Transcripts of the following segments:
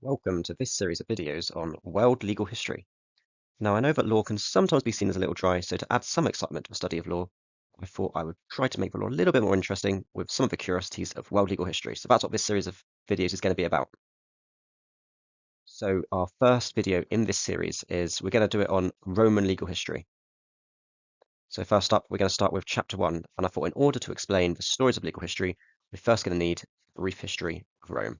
Welcome to this series of videos on world legal history. Now, I know that law can sometimes be seen as a little dry, so to add some excitement to the study of law, I thought I would try to make the law a little bit more interesting with some of the curiosities of world legal history. So that's what this series of videos is going to be about. So our first video in this series is we're going to do it on Roman legal history. So first up, we're going to start with chapter 1, and I thought in order to explain the stories of legal history, we're first going to need a brief history of Rome.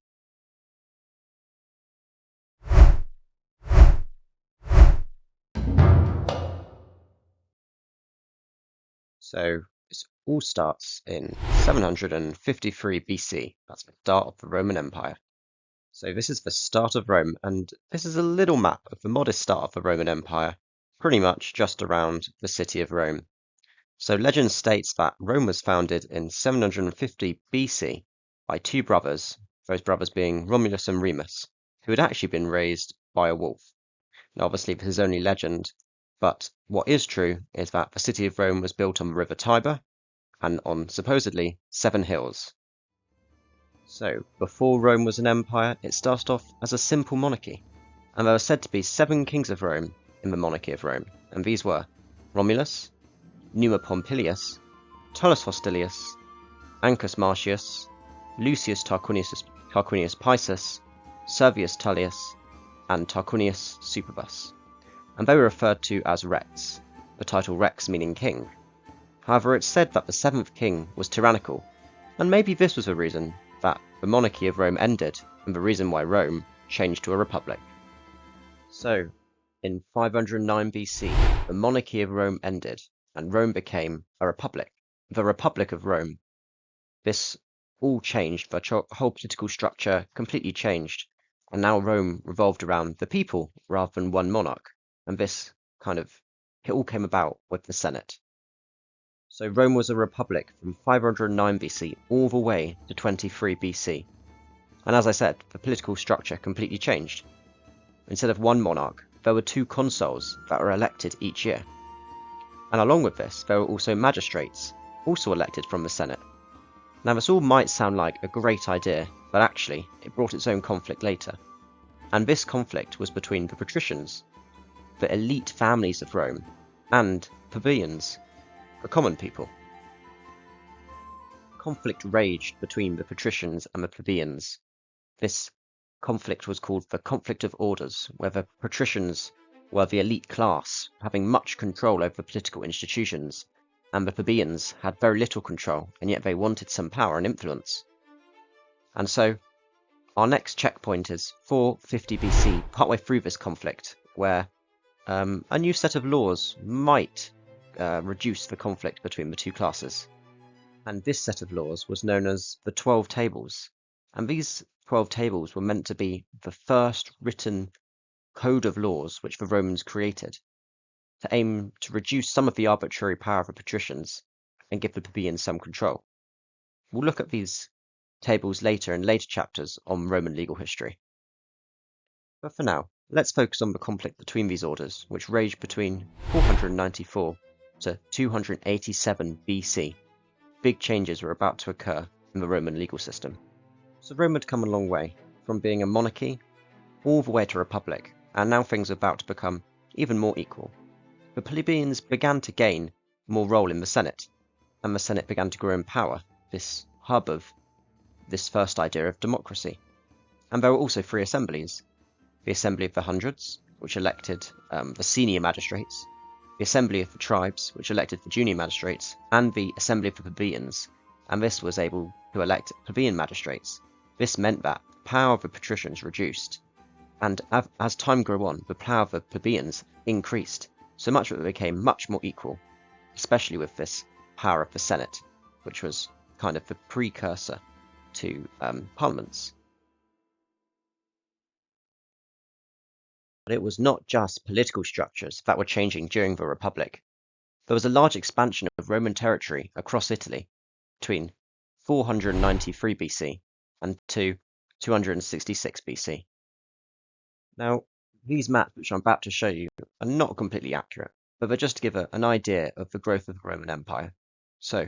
So this all starts in 753 BC. That's the start of the Roman Empire. So this is the start of Rome, and this is a little map of the modest start of the Roman Empire, pretty much just around the city of Rome. So legend states that Rome was founded in 750 BC by two brothers, those brothers being Romulus and Remus, who had actually been raised by a wolf. Now obviously this is only legend, but what is true is that the city of Rome was built on the river Tiber and on supposedly 7 hills. So, before Rome was an empire, it started off as a simple monarchy, and there were said to be 7 kings of Rome in the monarchy of Rome, and these were Romulus, Numa Pompilius, Tullus Hostilius, Ancus Marcius, Lucius Tarquinius Pisus, Servius Tullius, and Tarquinius Superbus, and they were referred to as Rex, the title Rex meaning king. However, it's said that the 7th king was tyrannical, and maybe this was the reason that the monarchy of Rome ended, and the reason why Rome changed to a republic. So, in 509 BC, the monarchy of Rome ended, and Rome became a republic, the Republic of Rome. This all changed, the whole political structure completely changed, and now Rome revolved around the people rather than one monarch, and this it all came about with the Senate. So Rome was a republic from 509 BC all the way to 23 BC. And as I said, the political structure completely changed. Instead of one monarch, there were 2 consuls that were elected each year. And along with this, there were also magistrates, also elected from the Senate. Now this all might sound like a great idea, but actually it brought its own conflict later. And this conflict was between the patricians, the elite families of Rome, and plebeians, the common people. Conflict raged between the patricians and the plebeians. This conflict was called the conflict of orders, where the patricians were the elite class, having much control over political institutions, and the plebeians had very little control, and yet they wanted some power and influence. And so, our next checkpoint is 450 BC, partway through this conflict, where a new set of laws might reduce the conflict between the 2 classes. And this set of laws was known as the 12 Tables, and these 12 Tables were meant to be the first written code of laws which the Romans created, to aim to reduce some of the arbitrary power of the patricians and give the plebeians some control. We'll look at these tables later in later chapters on Roman legal history. But for now, let's focus on the conflict between these orders, which raged between 494 to 287 BC. Big changes were about to occur in the Roman legal system. So Rome had come a long way, from being a monarchy all the way to a republic, and now things were about to become even more equal. The plebeians began to gain more role in the Senate, and the Senate began to grow in power, this hub of this first idea of democracy. And there were also 3 assemblies: the Assembly of the Hundreds, which elected the senior magistrates, the Assembly of the Tribes, which elected the junior magistrates, and the Assembly of the Plebeians, and this was able to elect plebeian magistrates. This meant that the power of the patricians reduced, and as time grew on, the power of the plebeians increased, so much that it became much more equal, especially with this power of the Senate, which was kind of the precursor to parliaments. But it was not just political structures that were changing during the Republic. There was a large expansion of Roman territory across Italy between 493 BC and 266 BC. Now, these maps which I'm about to show you are not completely accurate, but they're just to give an idea of the growth of the Roman Empire. So,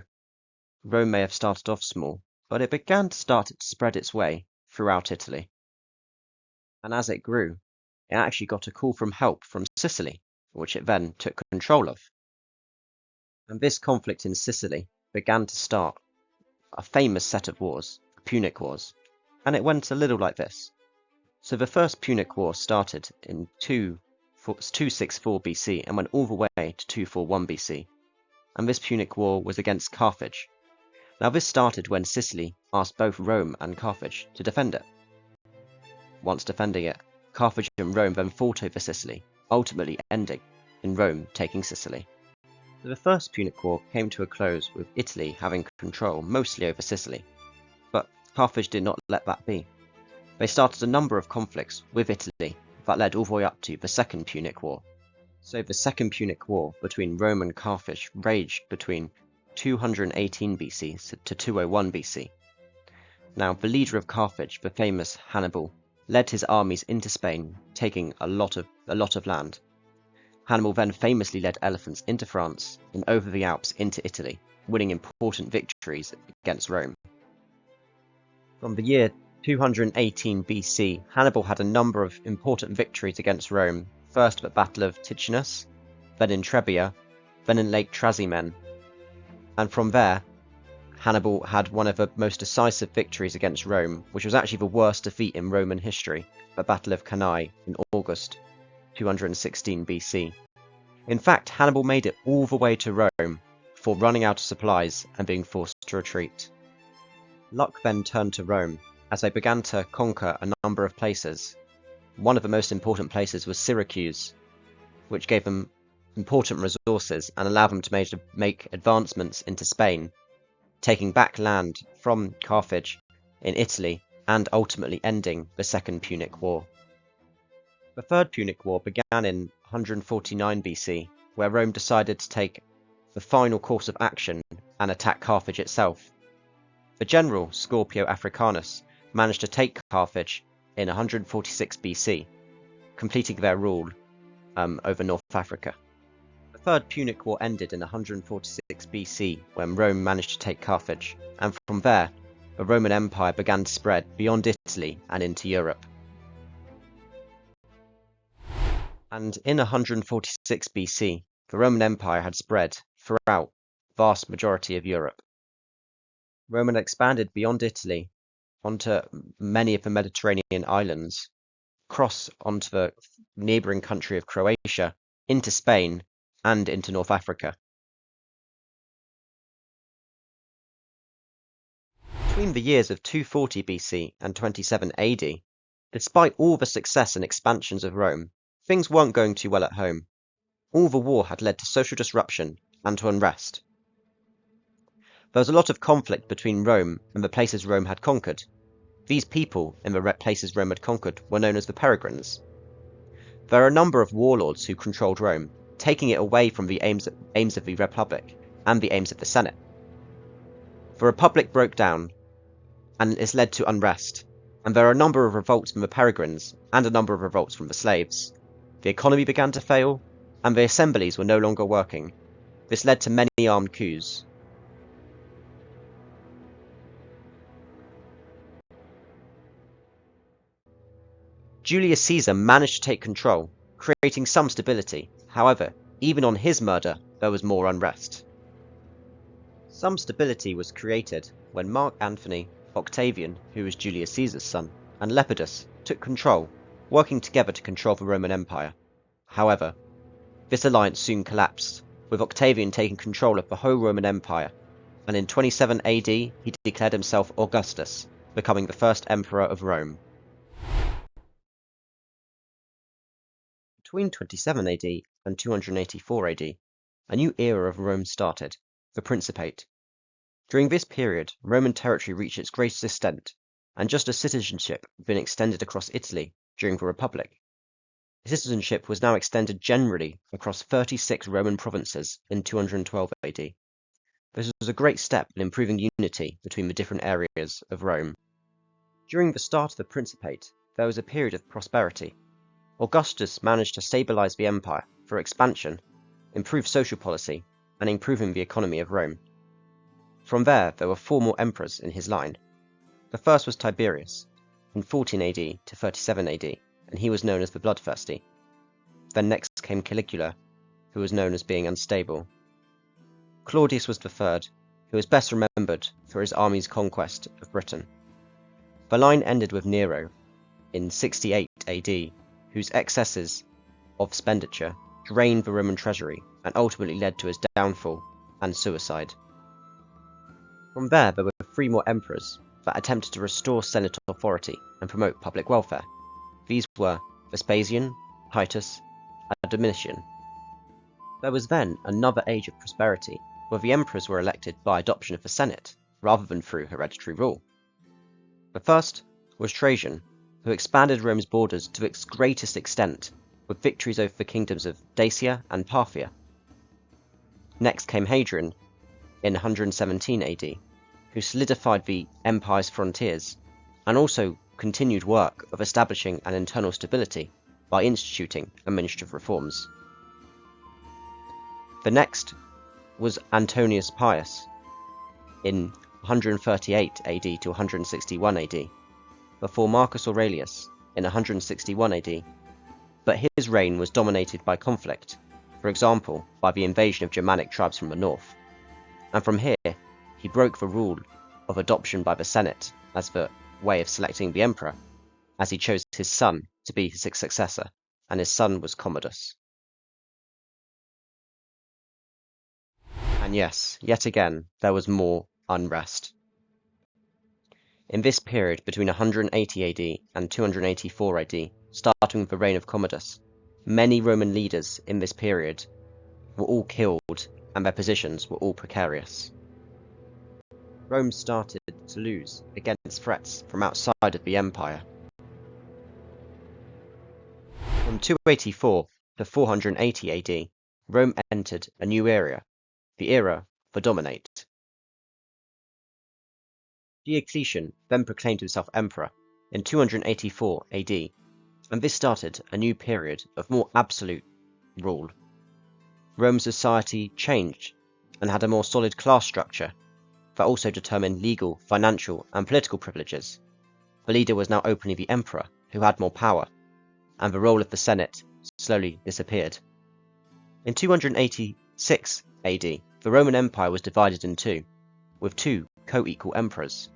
Rome may have started off small, but it began to spread its way throughout Italy. and as it grew, it actually got a call from help from Sicily, which it then took control of. And this conflict in Sicily began to start a famous set of wars, the Punic Wars, and it went a little like this. So the First Punic War started in 264 BC and went all the way to 241 BC, and this Punic War was against Carthage. Now this started when Sicily asked both Rome and Carthage to defend it. Once defending it, Carthage and Rome then fought over Sicily, ultimately ending in Rome taking Sicily. The First Punic War came to a close with Italy having control mostly over Sicily, but Carthage did not let that be. They started a number of conflicts with Italy that led all the way up to the Second Punic War. So the Second Punic War between Rome and Carthage raged between 218 BC to 201 BC. Now, the leader of Carthage, the famous Hannibal, led his armies into Spain, taking a lot of land. Hannibal then famously led elephants into France and over the Alps into Italy, winning important victories against Rome. From the year 218 BC, Hannibal had a number of important victories against Rome, first at the Battle of Ticinus, then in Trebia, then in Lake Trasimene, and from there, Hannibal had one of the most decisive victories against Rome, which was actually the worst defeat in Roman history, the Battle of Cannae in August 216 BC. In fact, Hannibal made it all the way to Rome before running out of supplies and being forced to retreat. Luck then turned to Rome as they began to conquer a number of places. One of the most important places was Syracuse, which gave them important resources and allowed them to make advancements into Spain, taking back land from Carthage in Italy and ultimately ending the Second Punic War. The Third Punic War began in 149 BC, where Rome decided to take the final course of action and attack Carthage itself. The general Scorpio Africanus managed to take Carthage in 146 BC, completing their rule over North Africa. The Third Punic War ended in 146 BC when Rome managed to take Carthage, and from there, the Roman Empire began to spread beyond Italy and into Europe. And in 146 BC, the Roman Empire had spread throughout the vast majority of Europe. Rome had expanded beyond Italy onto many of the Mediterranean islands, across onto the neighbouring country of Croatia, into Spain, and into North Africa. Between the years of 240 BC and 27 AD, despite all the success and expansions of Rome, things weren't going too well at home. All the war had led to social disruption and to unrest. There was a lot of conflict between Rome and the places Rome had conquered. These people in the places Rome had conquered were known as the Peregrines. There are a number of warlords who controlled Rome, taking it away from the aims of the Republic and the aims of the Senate. The Republic broke down, and this led to unrest, and there are a number of revolts from the Peregrines and a number of revolts from the slaves. The economy began to fail, and the assemblies were no longer working. This led to many armed coups. Julius Caesar managed to take control, creating some stability. However, even on his murder, there was more unrest. Some stability was created when Mark Antony, Octavian, who was Julius Caesar's son, and Lepidus took control, working together to control the Roman Empire. However, this alliance soon collapsed, with Octavian taking control of the whole Roman Empire, and in 27 AD he declared himself Augustus, becoming the first emperor of Rome. Between 27 AD and 284 AD, a new era of Rome started, the Principate. During this period, Roman territory reached its greatest extent, and just as citizenship had been extended across Italy during the Republic, citizenship was now extended generally across 36 Roman provinces in 212 AD. This was a great step in improving unity between the different areas of Rome. During the start of the Principate, there was a period of prosperity. Augustus managed to stabilize the empire through expansion, improve social policy, and improving the economy of Rome. From there were 4 more emperors in his line. The first was Tiberius, in 14 AD to 37 AD, and he was known as the Bloodthirsty. Then next came Caligula, who was known as being unstable. Claudius was the third, who is best remembered for his army's conquest of Britain. The line ended with Nero in 68 AD, whose excesses of expenditure drained the Roman treasury and ultimately led to his downfall and suicide. From there were 3 more emperors that attempted to restore Senate authority and promote public welfare. These were Vespasian, Titus, and Domitian. There was then another age of prosperity, where the emperors were elected by adoption of the Senate, rather than through hereditary rule. The first was Trajan, who expanded Rome's borders to its greatest extent, with victories over the kingdoms of Dacia and Parthia. Next came Hadrian in 117 AD, who solidified the empire's frontiers, and also continued work of establishing an internal stability by instituting administrative reforms. The next was Antonius Pius in 138 AD to 161 AD, before Marcus Aurelius in 161 AD, but his reign was dominated by conflict, for example by the invasion of Germanic tribes from the north, and from here he broke the rule of adoption by the Senate as the way of selecting the emperor, as he chose his son to be his successor, and his son was Commodus. And yes, yet again, there was more unrest. In this period between 180 AD and 284 AD, starting with the reign of Commodus, many Roman leaders in this period were all killed and their positions were all precarious. Rome started to lose against threats from outside of the empire. From 284 to 480 AD, Rome entered a new era, the era for dominate. Diocletian then proclaimed himself emperor in 284 AD, and this started a new period of more absolute rule. Rome's society changed and had a more solid class structure that also determined legal, financial, and political privileges. The leader was now openly the emperor, who had more power, and the role of the Senate slowly disappeared. In 286 AD, the Roman Empire was divided in two, with 2 co-equal emperors,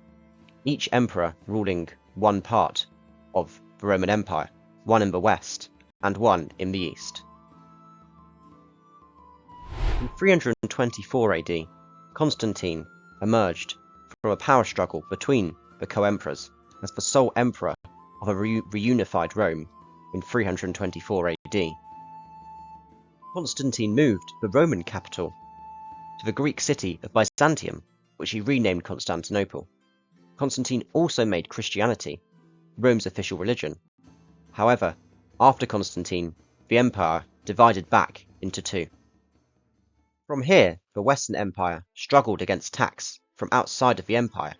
each emperor ruling one part of the Roman Empire, one in the west and one in the east. In 324 AD, Constantine emerged from a power struggle between the co-emperors as the sole emperor of a reunified Rome in 324 AD. Constantine moved the Roman capital to the Greek city of Byzantium, which he renamed Constantinople. Constantine also made Christianity Rome's official religion. However, after Constantine, the empire divided back into 2. From here, the Western Empire struggled against attacks from outside of the empire,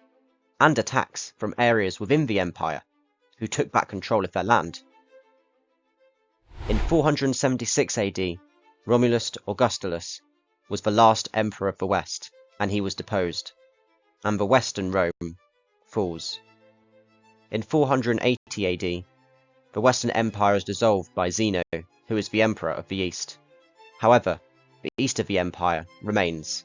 and attacks from areas within the empire, who took back control of their land. In 476 AD, Romulus Augustulus was the last emperor of the West, and he was deposed, and the Western Rome falls. In 480 AD, the Western Empire is dissolved by Zeno, who is the emperor of the East. However, the east of the empire remains.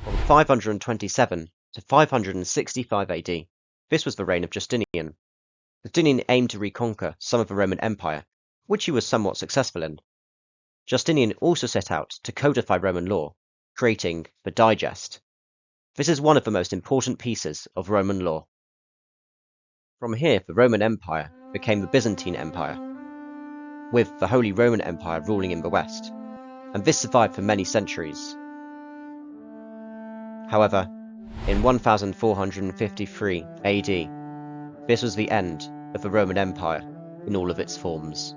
From 527 to 565 AD, this was the reign of Justinian. Justinian aimed to reconquer some of the Roman Empire, which he was somewhat successful in. Justinian also set out to codify Roman law, creating the Digest. This is one of the most important pieces of Roman law. From here, the Roman Empire became the Byzantine Empire, with the Holy Roman Empire ruling in the West, and this survived for many centuries. However, in 1453 AD, this was the end of the Roman Empire in all of its forms.